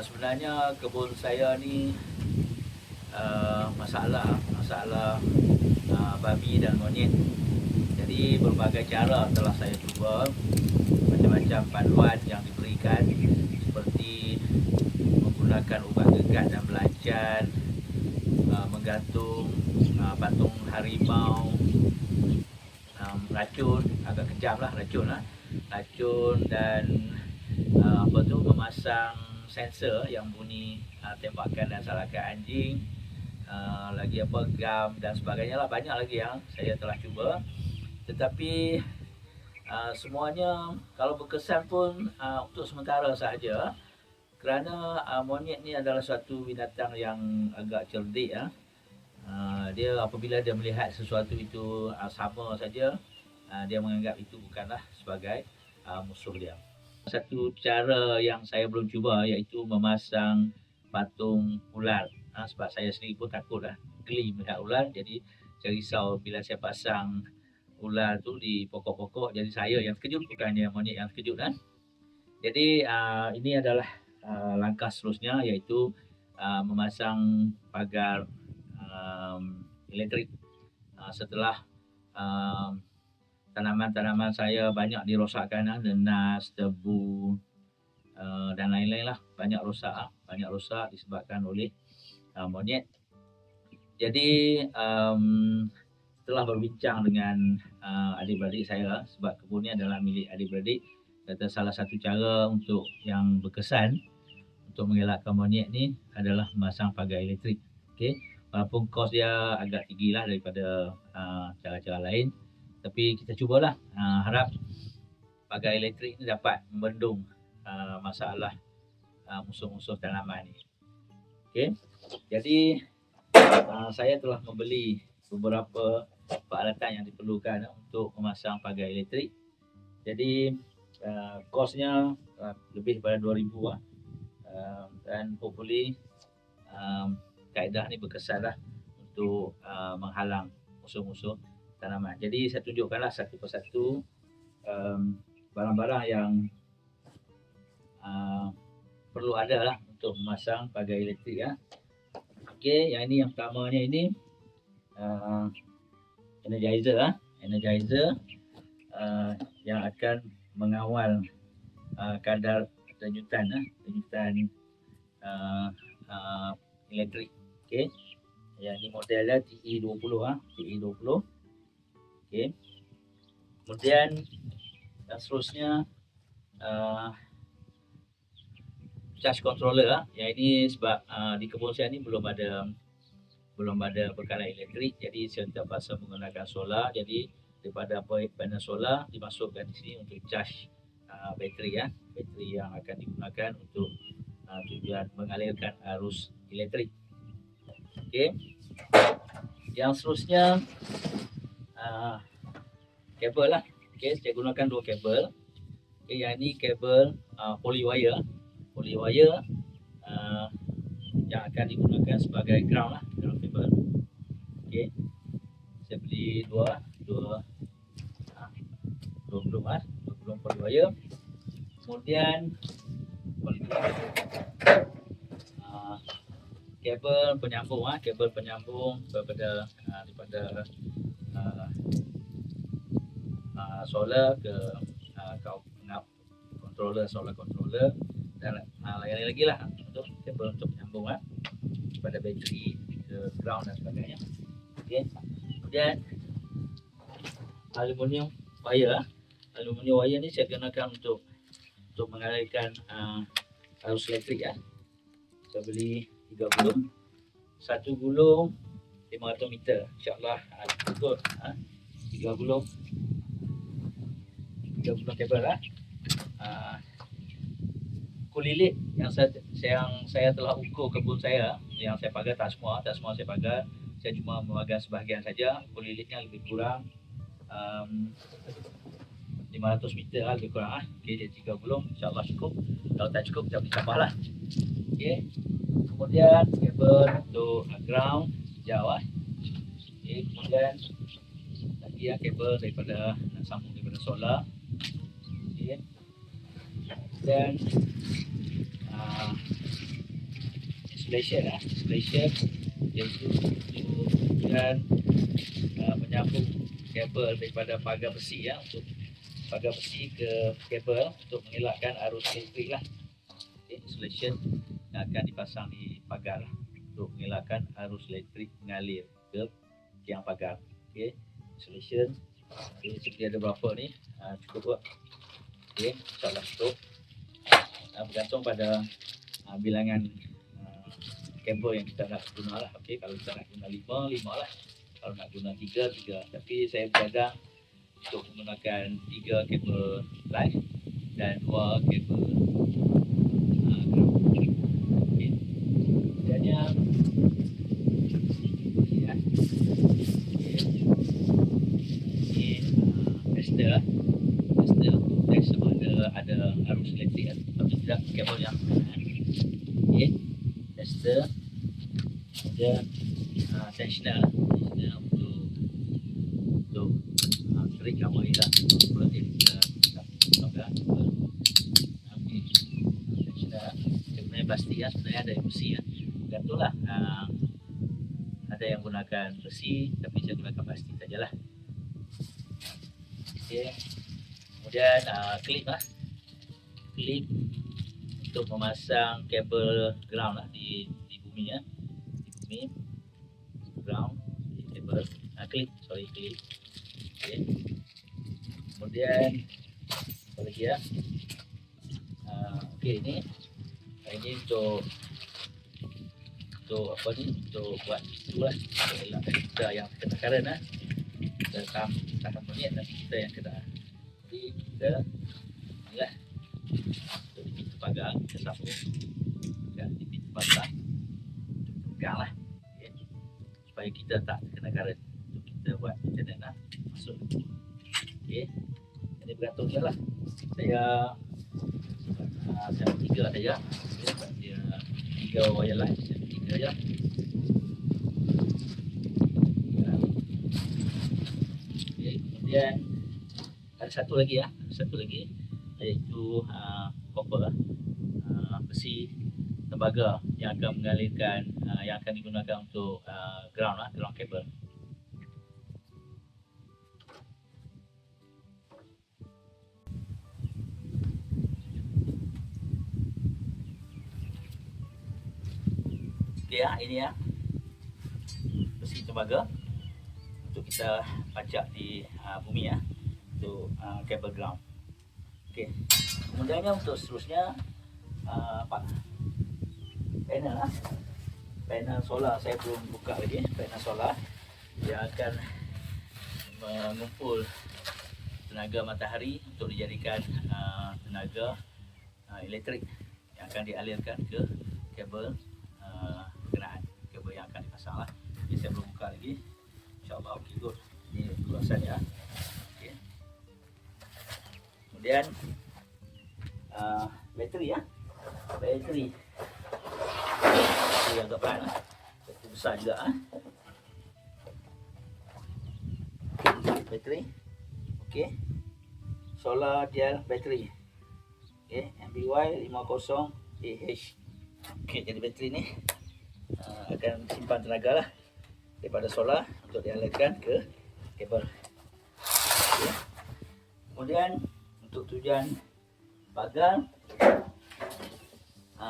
sebenarnya kebun saya ni masalah babi dan monyet. Jadi berbagai cara telah saya cuba, macam-macam panduan yang diberikan seperti menggunakan ubat gegat dan belacan, menggantung patung harimau, racun, agak kejam lah racun dan memasang sensor yang bunyi tembakan dan salahkan anjing, lagi gam dan sebagainya lah, banyak lagi yang saya telah cuba. Tetapi semuanya kalau berkesan pun untuk sementara sahaja, kerana monyet ni adalah suatu binatang yang agak cerdik ya. Dia apabila dia melihat sesuatu itu sama saja, dia menganggap itu bukanlah sebagai musuh dia. Satu cara yang saya belum cuba iaitu memasang patung ular, sebab saya sendiri pun takut geli melihat ular. Jadi saya risau bila saya pasang ular tu di pokok-pokok, jadi saya yang terkejut, bukannya monyet yang terkejut Jadi ini adalah langkah seterusnya, iaitu memasang pagar elektrik setelah tanaman-tanaman saya banyak dirosakkan, nenas, debu dan lain-lain lah, banyak rosak disebabkan oleh monyet. Jadi setelah berbincang dengan adik-beradik saya, sebab kebun ni adalah milik adik-beradik, kata salah satu cara untuk yang berkesan untuk mengelakkan monyet ni adalah memasang pagar elektrik. Okey, walaupun kos dia agak tinggi lah daripada cara-cara lain, tapi kita cubalah, harap pagar elektrik ni dapat membendung masalah musuh-musuh tanaman ni. Okey, jadi saya telah membeli beberapa peralatan yang diperlukan untuk memasang pagar elektrik. Jadi kosnya lebih daripada 2,000 dan hopefully kaedah ni berkesan lah untuk menghalang musuh-musuh tanaman. Jadi saya tunjukkanlah satu persatu barang-barang yang perlu ada lah untuk memasang pagar elektrik Okey, yang ini yang pertamanya ini energizer yang akan mengawal kadar denyutan elektrik. Okey, yang ini modelnya TE20 Okey. Kemudian yang seterusnya charge controller yang ini sebab di kebun saya ni belum ada bekalan elektrik, jadi saya terpaksa menggunakan solar. Jadi daripada panel solar dimasukkan di sini untuk charge bateri yang akan digunakan untuk tujuan mengalirkan arus elektrik. Okey, yang seterusnya kabel lah. Okey, saya gunakan dua kabel. Okey, yang ini kabel polywire yang akan digunakan sebagai ground kabel. Okey, saya beli dua belum polywire. Kemudian kabel penyambung daripada solar ke solar controller dan lain-lain lagi lah untuk kabel untuk menyambung pada bateri ke ground dan sebagainya. Okey, kemudian aluminium wire ni saya gunakan untuk mengalirkan arus elektrik Saya beli 3 gulung, satu gulung 500 meter, insyaAllah cukup 3 gulung kabel kulilit yang saya telah ukur kebun saya, yang saya pagar tak semua saya pagar, saya cuma memagar sebahagian saja. Kulilitnya lebih kurang 500 meter lebih kurang Okey, jadi 3 gulung insyaAllah cukup. Kalau tak cukup kita boleh tambah lah. Okey, kemudian kabel untuk ground jauh Okey, kemudian lagi kabel daripada nak sambung daripada solar. Okey, dan installation installation iaitu dan menyambung kabel daripada pagar besi untuk pagar besi ke kabel untuk mengelakkan arus listrik lah. Okay, installation yang akan dipasang di pagar untuk mengelakkan arus listrik mengalir ke tiang pagar. Okay, installation seperti ada berapa ni, cukup buat. Okay, insyaAllah cukup. Bergantung pada bilangan kabel yang kita nak guna lah. Okay, kalau kita nak guna 5 lah, kalau nak guna 3. Tapi saya bergadang untuk menggunakan 3 kabel live dan 2 kabel ground. Okay, kemudiannya tester test sama ada arus elektrik atau tidak kabel yang okay, tester ada tensioner untuk tarik kabel ini lah. Boleh kita tambah okay, tensioner sebenarnya plastik sebenarnya ada yang besi gantunglah. Ada yang gunakan besi tapi saya gunakan plastik sajalah. Okay. Kemudian klip klip untuk memasang kabel ground di bumi di bumi ground kabel klip klip. Okay. Kemudian apa lagi okay, ini untuk apa ni, untuk buat itulah kita yang kena current kita tahan minit dan kita yang kena. Jadi kita inilah untuk di pintu pagar kita sambung di pintu pagar pegang lah, okay, supaya kita tak kena current untuk kita buat internet masuk. Okay, jadi bergantung je lah. Saya 3 saja, dia 3 wire line, 3 je. Okay, kemudian ada satu lagi iaitu copper besi tembaga yang akan mengalirkan yang akan digunakan untuk ground cable. Okay, ini besi tembaga untuk kita pacak di bumi untuk kabel ground. Okay, kemudiannya untuk seterusnya panel solar. Saya belum buka lagi panel solar yang akan mengumpul tenaga matahari untuk dijadikan tenaga elektrik yang akan dialirkan ke kabel kenderaan, kabel yang akan dipasang lah. Jadi saya belum buka lagi. InsyaAllah okey good. Ini ulasannya. Okay. Kemudian bateri bateri yang agak pelan bateri besar juga bateri. Okey, solar gel bateri, okay, MBY 50AH. Okey, jadi bateri ni akan simpan tenaga lah daripada solar untuk dialirkan ke kabel. Okay. Kemudian untuk tujuan pagar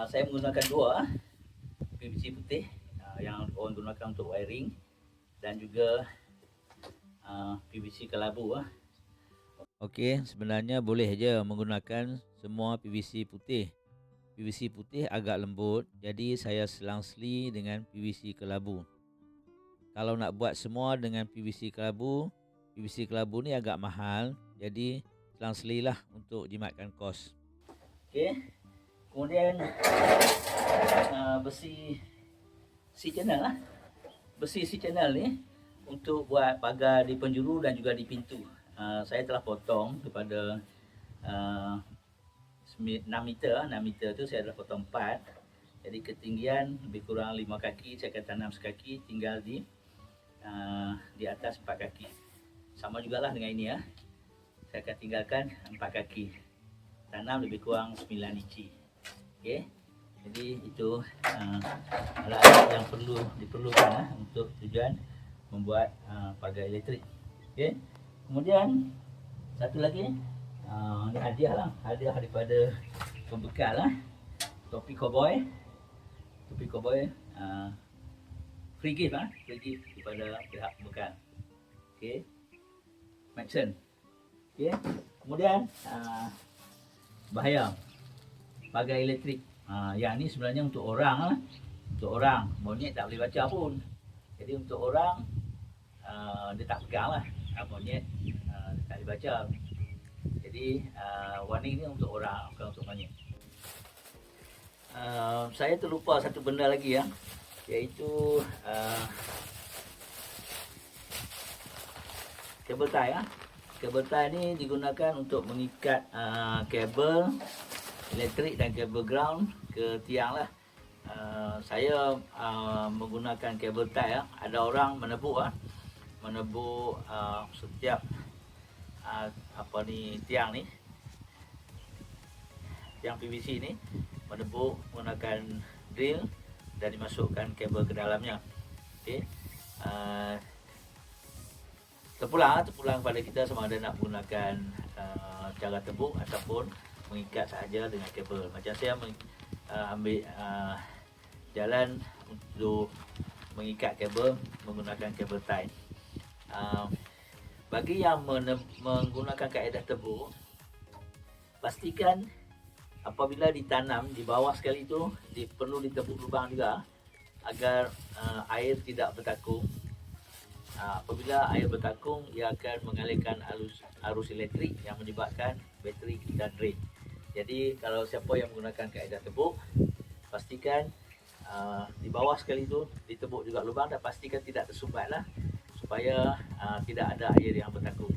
saya menggunakan 2 PVC putih yang orang gunakan untuk wiring dan juga PVC kelabu. Okey, sebenarnya boleh je menggunakan semua PVC putih. PVC putih agak lembut, jadi saya selang-seli dengan PVC kelabu. Kalau nak buat semua dengan PVC kelabu ni agak mahal, jadi selang-selilah untuk jimatkan kos. Okey. Kemudian besi C-channel Besi C-channel ni untuk buat pagar di penjuru dan juga di pintu. Saya telah potong kepada 6 meter tu saya dah potong 4. Jadi ketinggian lebih kurang 5 kaki, saya akan tanam sekaki, tinggal di atas 4 kaki. Sama jugalah dengan ini saya akan tinggalkan 4 kaki. Tanam lebih kurang 9 inci. Okey. Jadi itu alat-alat yang diperlukan untuk tujuan membuat pagar elektrik. Okey. Kemudian satu lagi, ni hadiah daripada pembekal lah. Topi cowboy, free gift daripada pihak pembekal. Okey. Maxson. Okey. Kemudian bahaya pagar elektrik. Yang ni sebenarnya untuk orang lah. Untuk orang, monyet tak boleh baca pun. Jadi untuk orang dia tak pegang lah. Monyet tak boleh baca. Jadi warning ni untuk orang, bukan untuk monyet. Saya terlupa satu benda lagi ya, iaitu kabel tie ya. Kabel tie ni digunakan untuk mengikat kabel elektrik dan kabel ground ke tiang lah. Saya menggunakan kabel tie ya. Ada orang menebuk setiap tiang PVC ni, menebuk menggunakan drill dan dimasukkan kabel ke dalamnya. Okey. Terpulang pada kita sama ada nak menggunakan cara tebuk ataupun mengikat sahaja dengan kabel. Macam saya ambil jalan untuk mengikat kabel menggunakan kabel tie. Bagi yang menggunakan kaedah tebuk, pastikan apabila ditanam di bawah sekali itu perlu ditebuk lubang juga agar air tidak bertakung. Apabila air bertakung, ia akan mengalirkan arus elektrik yang menyebabkan bateri kita drain. Jadi kalau siapa yang menggunakan kaedah tebuk, pastikan di bawah sekali itu ditebuk juga lubang dan pastikan tidak tersumbatlah, supaya tidak ada air yang bertakung.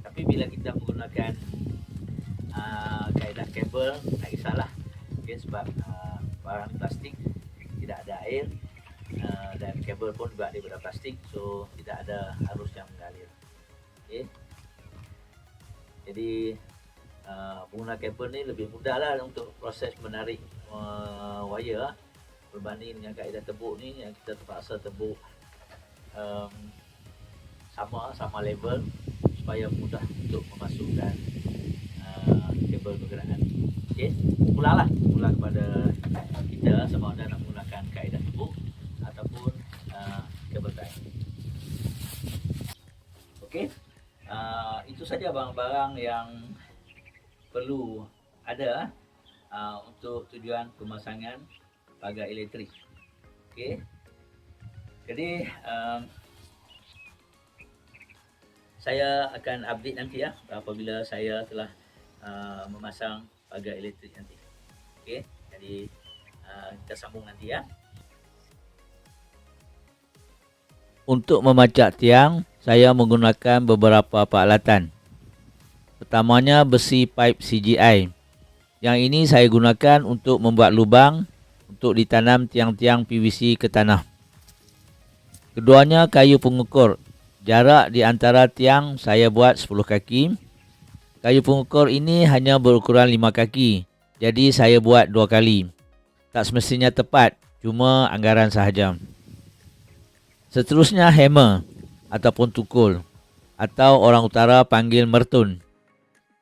Tapi bila kita menggunakan kaedah kabel, tak kisahlah, okay, sebab barang plastik tidak ada air, dan kabel pun juga daripada plastik, so tidak ada arus yang mengalir. Okay. Jadi pengguna kabel ni lebih mudah lah untuk proses menarik wire berbanding dengan kaedah tebuk ni yang kita terpaksa tebuk sama level supaya mudah untuk memasukkan kabel pergerakan. Okey, pulang kepada kita sama ada nak menggunakan kaedah tebuk ataupun kabel tie. Okey, itu saja barang-barang yang perlu ada untuk tujuan pemasangan pagar elektrik. Okey, jadi saya akan update nanti ya apabila saya telah memasang pagar elektrik nanti. Okey, jadi kita sambung nanti ya. Untuk memacak tiang, saya menggunakan beberapa peralatan. Pertamanya besi pipe CGI. Yang ini saya gunakan untuk membuat lubang untuk ditanam tiang-tiang PVC ke tanah. Keduanya kayu pengukur. Jarak di antara tiang saya buat 10 kaki. Kayu pengukur ini hanya berukuran 5 kaki. Jadi saya buat 2 kali. Tak semestinya tepat, cuma anggaran sahaja. Seterusnya hammer ataupun tukul, atau orang utara panggil mertun.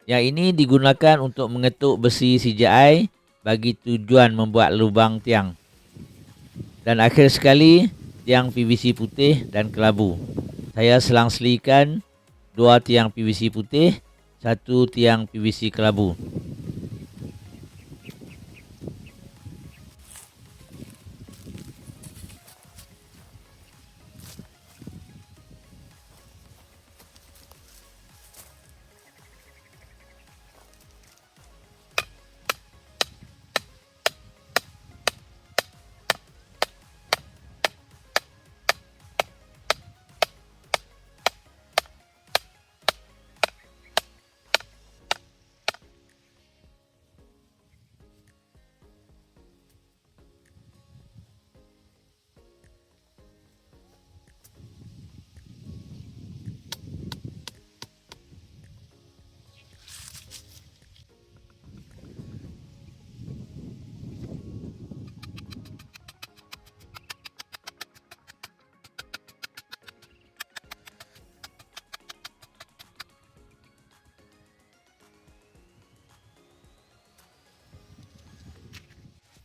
Yang ini digunakan untuk mengetuk besi CGI bagi tujuan membuat lubang tiang. Dan akhir sekali, tiang PVC putih dan kelabu. Saya selang-selikan 2 tiang PVC putih, 1 tiang PVC kelabu.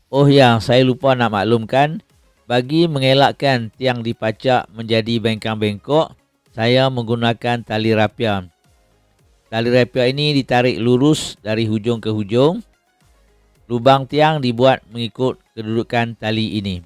Oh ya, saya lupa nak maklumkan, bagi mengelakkan tiang dipacak menjadi bengkang-bengkok, saya menggunakan tali rapia. Tali rapia ini ditarik lurus dari hujung ke hujung. Lubang tiang dibuat mengikut kedudukan tali ini.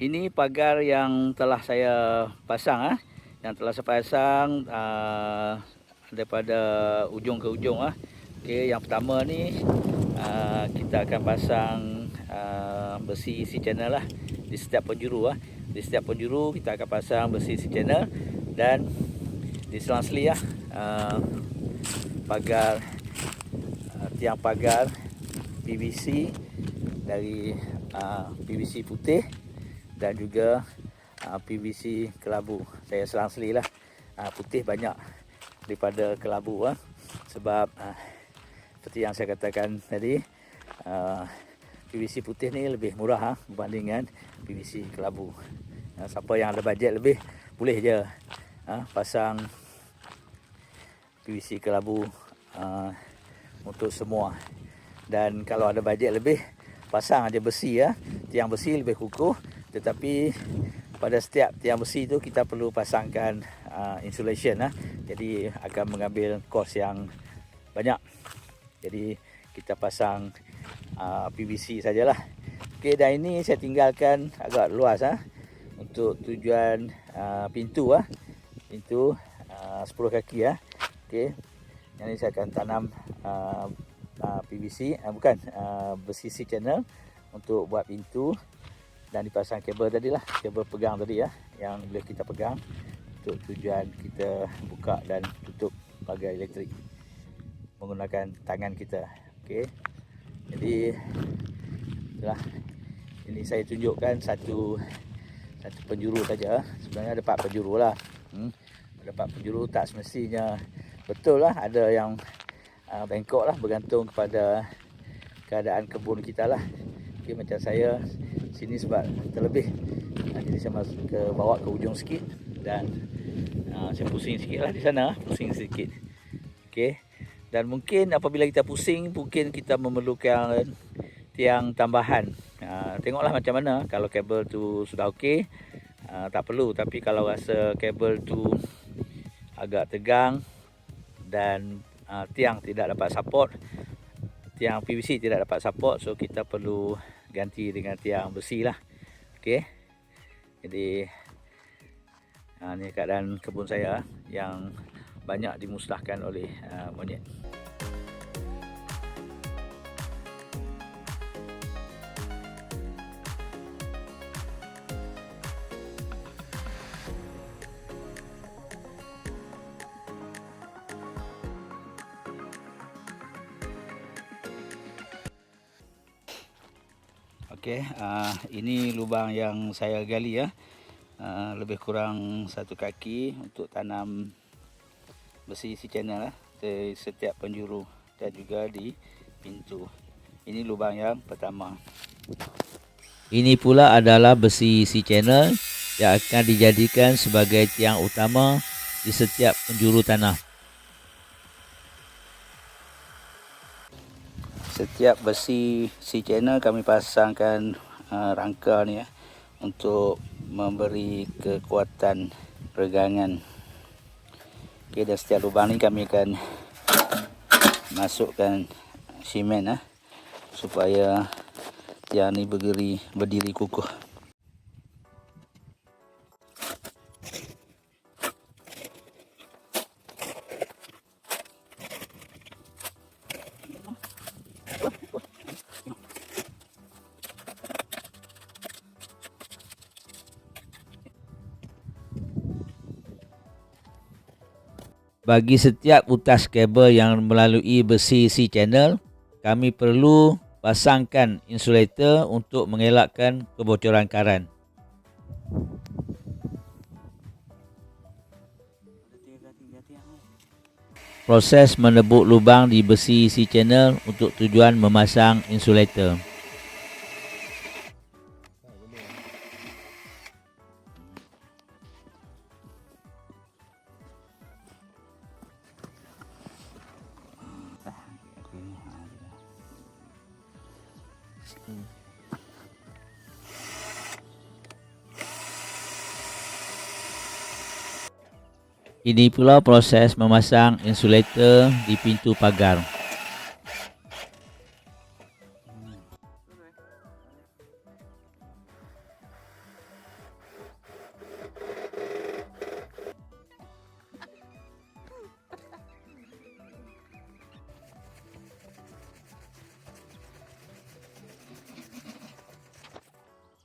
Ini pagar yang telah saya pasang, yang telah saya pasang daripada ujung ke ujung. Okey, yang pertama ni kita akan pasang besi isi channel lah di setiap penjuru. Di setiap penjuru kita akan pasang besi isi channel, dan di selang-seli pagar tiang pagar PVC dari PVC putih dan juga PVC kelabu. Saya selang-seli lah, putih banyak daripada kelabu, sebab seperti yang saya katakan tadi, PVC putih ni lebih murah berbanding dengan PVC kelabu. Siapa yang ada bajet lebih boleh je pasang PVC kelabu untuk semua. Dan kalau ada bajet lebih, pasang aja besi. Tiang besi lebih kukuh. Tetapi pada setiap tiang besi itu kita perlu pasangkan insulation. Jadi akan mengambil kos yang banyak. Jadi kita pasang PVC sajalah. Okey, dan ini saya tinggalkan agak luas untuk tujuan pintu. Pintu 10 kaki. Okey. Yang ini saya akan tanam PVC, besi C channel untuk buat pintu, dan dipasang kabel tadi lah, kabel pegang tadi yang boleh kita pegang untuk tujuan kita buka dan tutup pagar elektrik menggunakan tangan kita. Okey. Jadi itulah, ini saya tunjukkan satu penjuru saja. Sebenarnya ada 4 penjuru lah. Ada 4 penjuru, tak semestinya betul lah, ada yang bengkok lah, bergantung kepada keadaan kebun kita lah. Okay, macam saya sini sebab terlebih, jadi saya masuk ke bawah ke ujung sikit, dan saya pusing sikit lah di sana, pusing sikit. Okey, dan mungkin apabila kita pusing, mungkin kita memerlukan tiang tambahan. Tengoklah macam mana. Kalau kabel tu sudah okey, tak perlu. Tapi kalau rasa kabel tu agak tegang dan tiang tidak dapat support, tiang PVC tidak dapat support, so kita perlu ganti dengan tiang besi lah. Okey. Jadi ni keadaan kebun saya yang banyak dimusnahkan oleh monyet. Okey, ini lubang yang saya gali lebih kurang 1 kaki untuk tanam besi C channel. di setiap penjuru dan juga di pintu. Ini lubang yang pertama. Ini pula adalah besi C channel yang akan dijadikan sebagai tiang utama di setiap penjuru tanah. Setiap besi C channel kami pasangkan rangka ni untuk memberi kekuatan regangan. Okey, dan setiap lubang ni kami akan masukkan simen supaya tiang ni berdiri kukuh. Bagi setiap utas kabel yang melalui besi C channel, kami perlu pasangkan insulator untuk mengelakkan kebocoran karan. Proses menebuk lubang di besi C channel untuk tujuan memasang insulator. Ini pula proses memasang insulator di pintu pagar.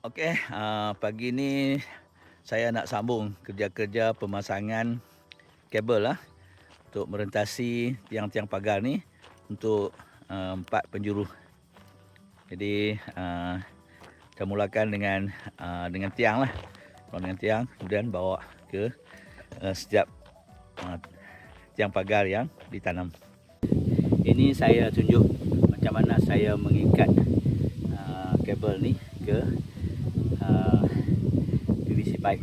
Okey, pagi ni saya nak sambung kerja-kerja pemasangan kabel untuk merentasi tiang-tiang pagar ni untuk 4 penjuru. Jadi kita mulakan dengan tiang lah. Dengan tiang, kemudian bawa ke setiap tiang pagar yang ditanam. Ini saya tunjuk macam mana saya mengikat kabel ni ke PVC pipe.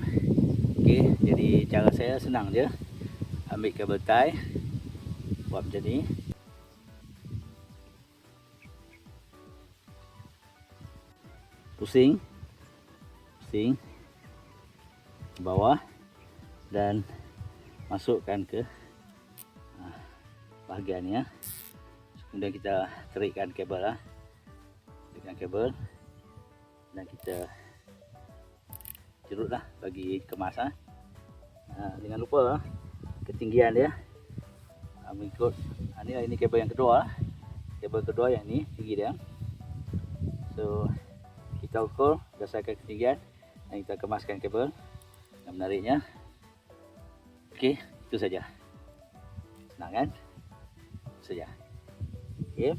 Okey, jadi cara saya senang je. Ambil kabel tie, buat macam ni. Pusing ke bawah dan masukkan ke bahagian ni. Kemudian kita terikkan kabel dan kita jerutlah bagi kemas. Jangan lupa ketinggian dia mengikut ini kabel yang kedua. Kabel kedua yang ni tinggi dia. So kita ukur berdasarkan ketinggian dan kita kemaskan kabel dan menariknya. Okey, itu saja. Senang kan? Itu saja. Okey.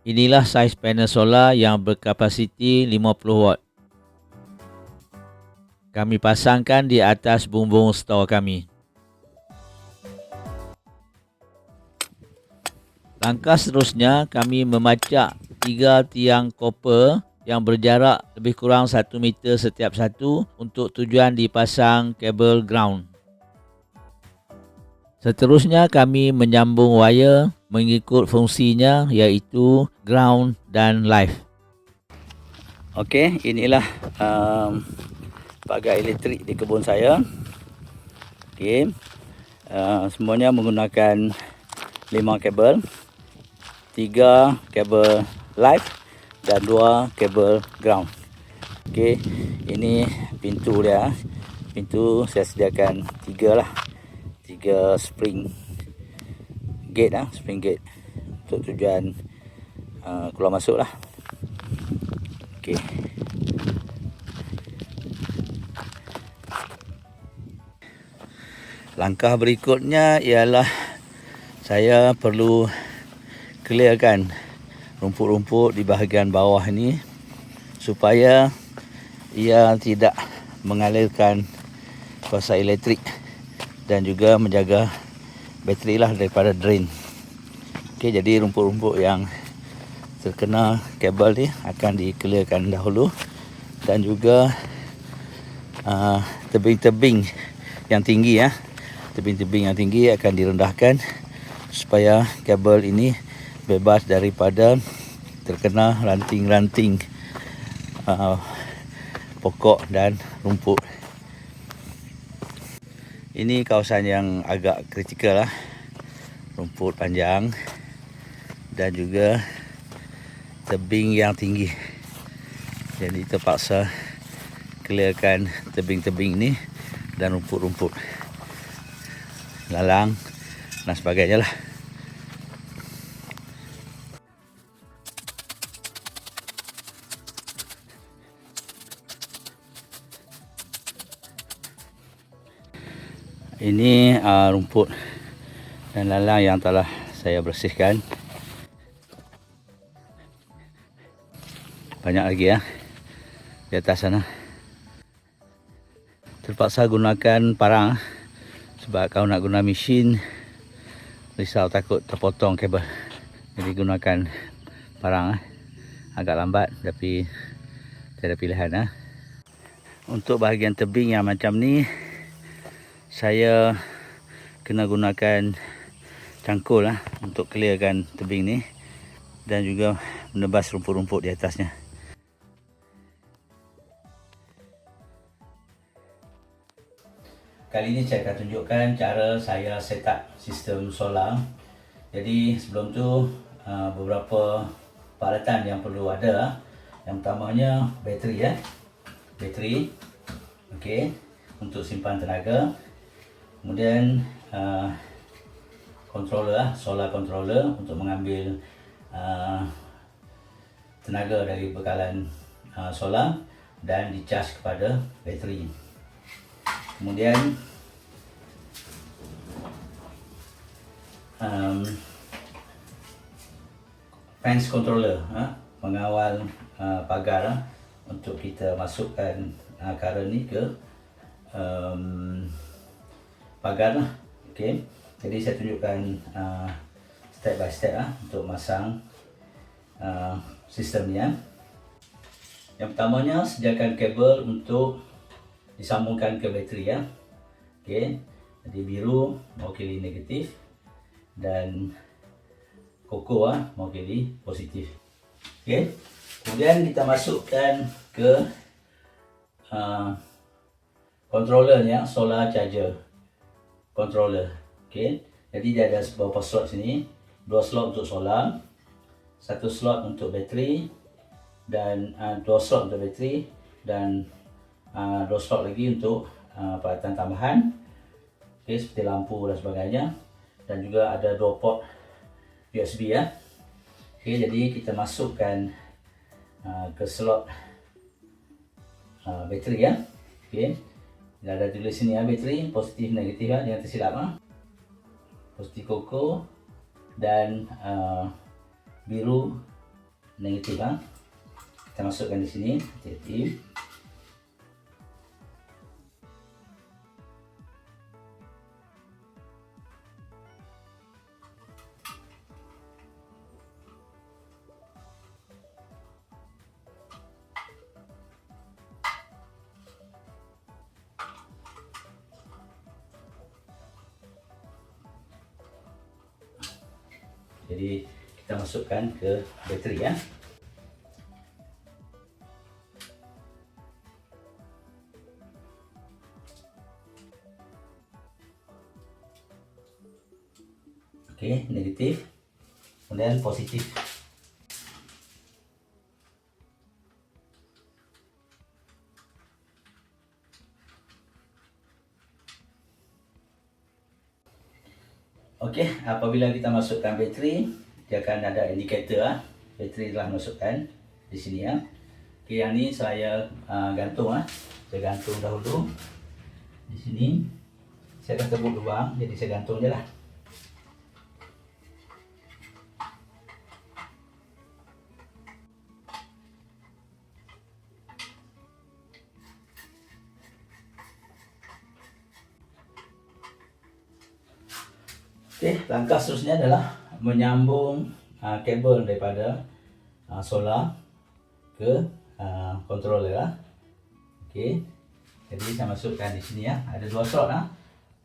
Inilah saiz panel solar yang berkapasiti 50 watt. Kami pasangkan di atas bumbung store kami. Langkah seterusnya, kami memacak 3 tiang koper yang berjarak lebih kurang 1 meter setiap satu untuk tujuan dipasang kabel ground. Seterusnya, kami menyambung wire mengikut fungsinya iaitu ground dan live. Okey, inilah pagar elektrik di kebun saya. Okey, semuanya menggunakan 5 kabel, 3 kabel live dan 2 kabel ground. Okey, ini pintu dia. Pintu saya sediakan 3 lah. 3 spring gate spring gate untuk tujuan keluar masuk lah. Okey. Langkah berikutnya ialah saya perlu clearkan rumput-rumput di bahagian bawah ni supaya ia tidak mengalirkan kuasa elektrik dan juga menjaga bateri lah daripada drain. Okey, jadi rumput-rumput yang terkena kabel ni akan di-clearkan dahulu, dan juga tebing-tebing yang tinggi tebing-tebing yang tinggi akan direndahkan supaya kabel ini bebas daripada terkena ranting-ranting pokok dan rumput. Ini kawasan yang agak kritikal rumput panjang dan juga tebing yang tinggi. Jadi terpaksa clearkan tebing-tebing ini dan rumput-rumput, lalang dan sebagainya lah. Ini rumput dan lalang yang telah saya bersihkan. Banyak lagi di atas sana. Terpaksa gunakan parang sebab kalau nak guna mesin risau takut terpotong kabel. Jadi gunakan parang agak lambat tapi tiada pilihan. Untuk bahagian tebing yang macam ni, saya kena gunakan cangkul untuk clearkan tebing ni dan juga menebas rumput-rumput di atasnya. Kali ini saya akan tunjukkan cara saya set up sistem solar. Jadi sebelum tu beberapa peralatan yang perlu ada. Yang pertamanya bateri bateri, okey, untuk simpan tenaga. Kemudian controller, solar controller untuk mengambil tenaga dari bekalan solar dan dicas kepada bateri. Kemudian fence controller, mengawal pagar untuk kita masukkan current ni ke pagar lah. Okay. Jadi saya tunjukkan step by step untuk masang sistem ni. Yang pertamanya, sediakan kabel untuk disambungkan ke bateri Okay. Jadi biru mewakili negatif dan koko mewakili positif. Okay. Kemudian kita masukkan ke controllernya, solar charger controller. Okay. Jadi dia ada beberapa slot sini, 2 slot untuk solar, 1 slot untuk bateri, dan 2 slot untuk bateri, dan 2 slot lagi untuk peralatan tambahan, okay, seperti lampu dan sebagainya, dan juga ada 2 port USB Okay, jadi kita masukkan ke slot bateri Okay. Dah ada tulis sini bateri positif negatif jangan tersilap positif koko dan biru negatif kita masukkan di sini negatif. Jadi kita masukkan ke bateri ya. Okey, negatif, kemudian positif. Okey, apabila kita masukkan bateri, dia akan ada indikator bateri telah masukkan di sini ya. Okey, yang ni saya gantung Saya gantung dahulu di sini. Saya dah tebuk lubang, jadi saya gantung je lah. Okey, langkah seterusnya adalah menyambung kabel daripada solar ke controller. Okey, jadi saya masukkan di sini ya. Ada dua slot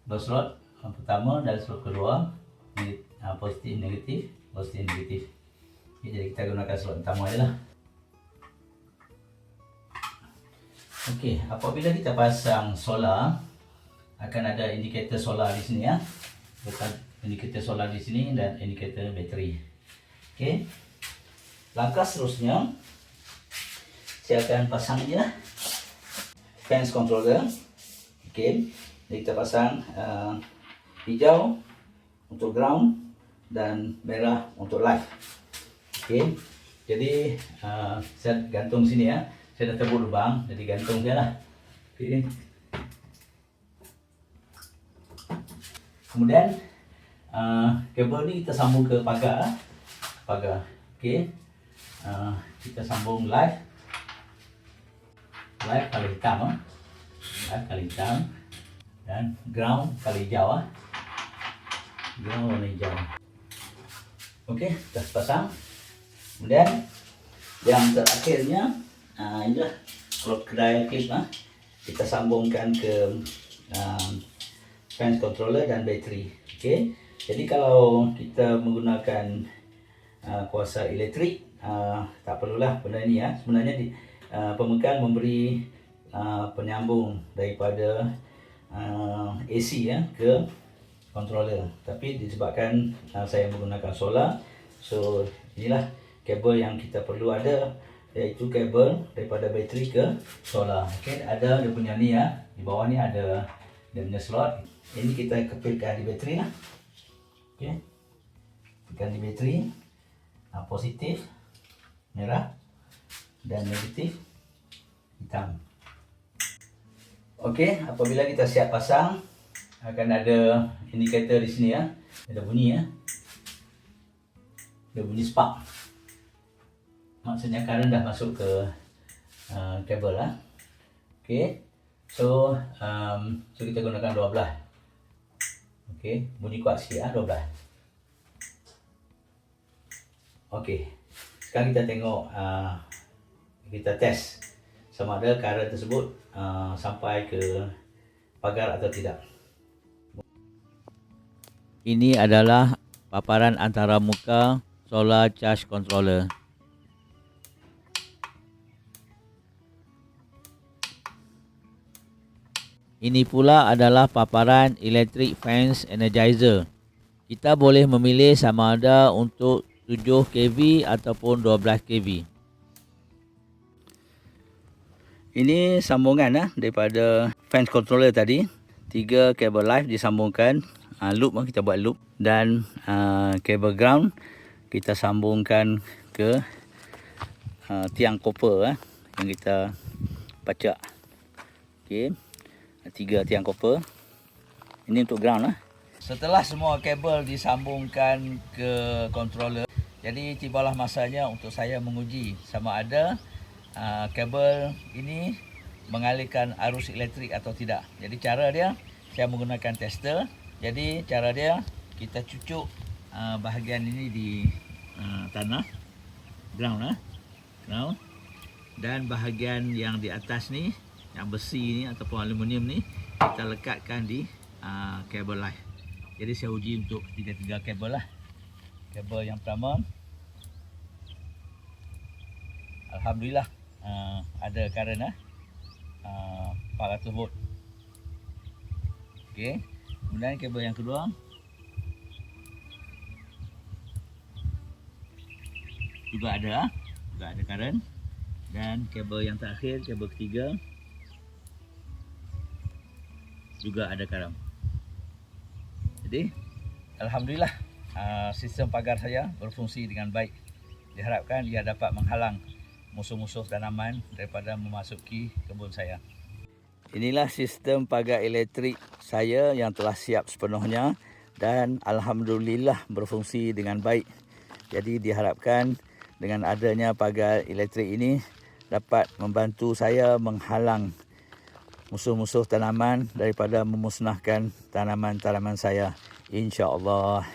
dua slot pertama dan slot kedua, positif negatif, positif negatif. Okay, jadi kita gunakan slot pertama je lah. Okey, apabila kita pasang solar, akan ada indikator solar di sini ya. Indikator solar di sini dan indikator bateri. Okey. Langkah seterusnya saya akan pasang je lah fence controller. Okey. Jadi kita pasang hijau untuk ground dan merah untuk live. Okey. Jadi saya gantung sini ya. Saya dah tebuk lubang, jadi gantung je lah. Okey. Kemudian kabel ni kita sambung ke pagar. Okey. Kita sambung live kali hitam live kali hitam dan ground kali hijau ground warna hijau. Okey, kita pasang. Kemudian yang terakhirnya inilah slot kedai clip kita sambungkan ke fence controller dan bateri. Okey. Jadi kalau kita menggunakan kuasa elektrik, tak perlulah benda ni ya. Sebenarnya pemekan memberi penyambung daripada AC ya ke controller. Tapi disebabkan saya menggunakan solar, so inilah kabel yang kita perlu ada, iaitu kabel daripada bateri ke solar. Okey, ada dia punya ni ya. Di bawah ni ada dia punya slot. Ini kita kepilkan di bateri lah. Okey, tekan di bateri, positif merah dan negatif hitam. Okey, apabila kita siap pasang, akan ada indikator di sini ya. Ada bunyi ya. Ada bunyi spark. Maksudnya current dah masuk ke kabel lah. Okey. So kita gunakan 12. Okey, bunyi kuat sikit 12. Okey. Sekarang kita tengok kita test sama ada current tersebut sampai ke pagar atau tidak. Ini adalah paparan antara muka solar charge controller. Ini pula adalah paparan electric fence energizer. Kita boleh memilih sama ada untuk 7 kV ataupun 12 kV. Ini sambungan daripada fence controller tadi. 3 kabel live disambungkan, loop kita buat loop, dan kabel ground kita sambungkan ke tiang copper yang kita pacak. Okey. 3 tiang copper. Ini untuk ground Setelah semua kabel disambungkan ke controller, Jadi tibalah masanya untuk saya menguji sama ada kabel ini mengalirkan arus elektrik atau tidak. Jadi cara dia, saya menggunakan tester. Jadi cara dia, kita cucuk bahagian ini di tanah, ground, dan bahagian yang di atas ni, yang besi ni ataupun aluminium ni, kita lekatkan di kabel line. Jadi saya uji untuk 3 kabel lah. Kabel yang pertama, alhamdulillah ada current 400 volt. Okey. Kemudian kabel yang kedua juga ada current, dan kabel yang terakhir, kabel ketiga juga ada current. Jadi alhamdulillah sistem pagar saya berfungsi dengan baik. Diharapkan ia dapat menghalang musuh-musuh tanaman daripada memasuki kebun saya. Inilah sistem pagar elektrik saya yang telah siap sepenuhnya dan alhamdulillah berfungsi dengan baik. Jadi diharapkan dengan adanya pagar elektrik ini dapat membantu saya menghalang musuh-musuh tanaman daripada memusnahkan tanaman-tanaman saya, insya-Allah.